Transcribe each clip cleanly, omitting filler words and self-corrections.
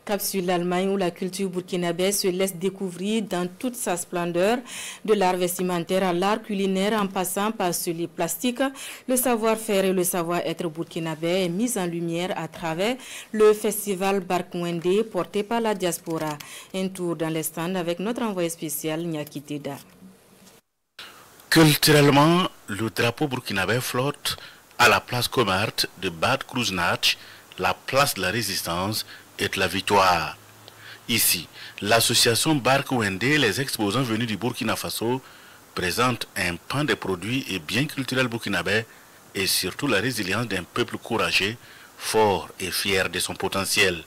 Cap sur l'Allemagne où la culture burkinabé se laisse découvrir dans toute sa splendeur, de l'art vestimentaire à l'art culinaire en passant par celui plastique. Le savoir-faire et le savoir-être burkinabé est mis en lumière à travers le festival Barkwende porté par la diaspora. Un tour dans les stands avec notre envoyé spécial Nyaki Teda. Culturellement, le drapeau burkinabé flotte à la place commerce de Bad Kreuznach, la place de la résistance et de la victoire. Ici, l'association Barkwende et les exposants venus du Burkina Faso présentent un pan de produits et biens culturels burkinabés et surtout la résilience d'un peuple courageux, fort et fier de son potentiel.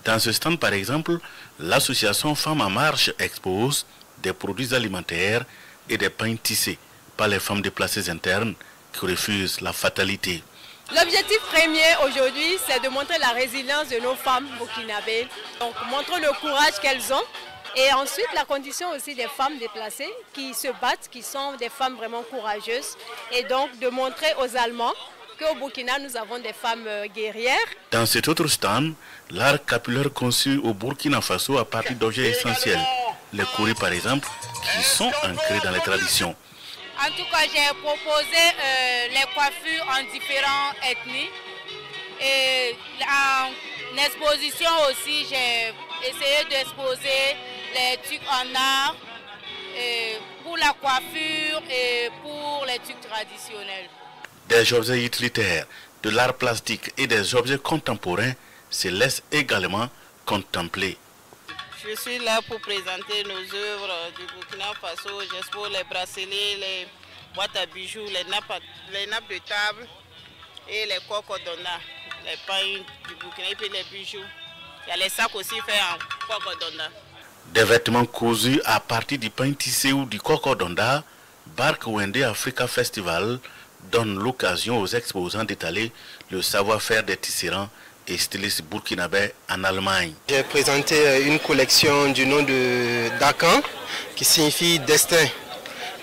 Dans ce stand, par exemple, l'association Femmes en Marche expose des produits alimentaires et des pains tissés par les femmes déplacées internes qui refusent la fatalité. L'objectif premier aujourd'hui, c'est de montrer la résilience de nos femmes burkinabées, donc montrer le courage qu'elles ont. Et ensuite, la condition aussi des femmes déplacées qui se battent, qui sont des femmes vraiment courageuses. Et donc de montrer aux Allemands qu'au Burkina, nous avons des femmes guerrières. Dans cet autre stand, l'art capillaire conçu au Burkina Faso à partir d'objets essentiels. Les kouris par exemple, qui sont ancrés dans les traditions. En tout cas, j'ai proposé les coiffures en différentes ethnies. Et en exposition aussi, j'ai essayé d'exposer les trucs en art pour la coiffure et pour les trucs traditionnels. Des objets utilitaires, de l'art plastique et des objets contemporains se laissent également contempler. Je suis là pour présenter nos œuvres du Burkina Faso. J'expose les bracelets, les boîtes à bijoux, les nappes de table et les cocodona, les pains du Burkina et puis les bijoux. Il y a les sacs aussi faits en cocodona. Des vêtements cousus à partir du pain tissé ou du cocodonda, Barkwende Africa Festival donne l'occasion aux exposants d'étaler le savoir-faire des tisserands et stylistes burkinabés en Allemagne. J'ai présenté une collection du nom de Dakan qui signifie destin,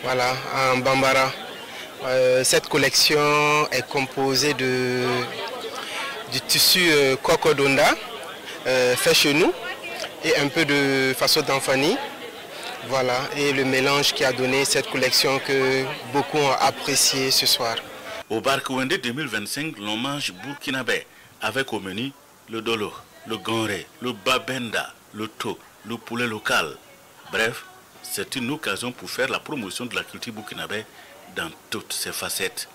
voilà, en bambara. Cette collection est composée du tissu cocodonda fait chez nous et un peu de façon d'Anfani. Voilà, et le mélange qui a donné cette collection que beaucoup ont apprécié ce soir. Au Barkwende 2025, l'hommage burkinabé avec au menu le dolo, le ganré, le babenda, le to, le poulet local. Bref, c'est une occasion pour faire la promotion de la culture burkinabé dans toutes ses facettes.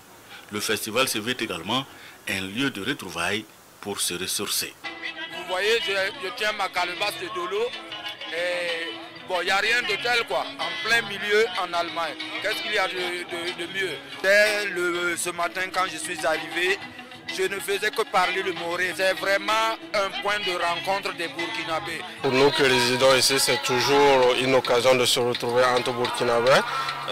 Le festival se veut également un lieu de retrouvailles pour se ressourcer. Vous voyez, je tiens ma calebasse de dolo et bon, il n'y a rien de tel quoi, en plein milieu en Allemagne. Qu'est-ce qu'il y a de mieux? Dès ce matin quand je suis arrivé, je ne faisais que parler le moré. C'est vraiment un point de rencontre des Burkinabés. Pour nous qui résidons ici, c'est toujours une occasion de se retrouver entre Burkinabés,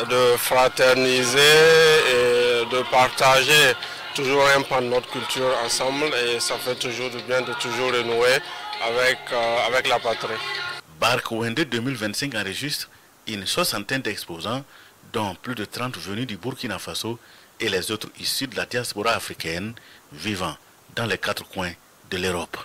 de fraterniser et de partager toujours un pan de notre culture ensemble. Et ça fait toujours du bien de toujours renouer avec la patrie. Barkwende 2025 enregistre une soixantaine d'exposants, dont plus de 30 venus du Burkina Faso et les autres issus de la diaspora africaine vivant dans les 4 coins de l'Europe.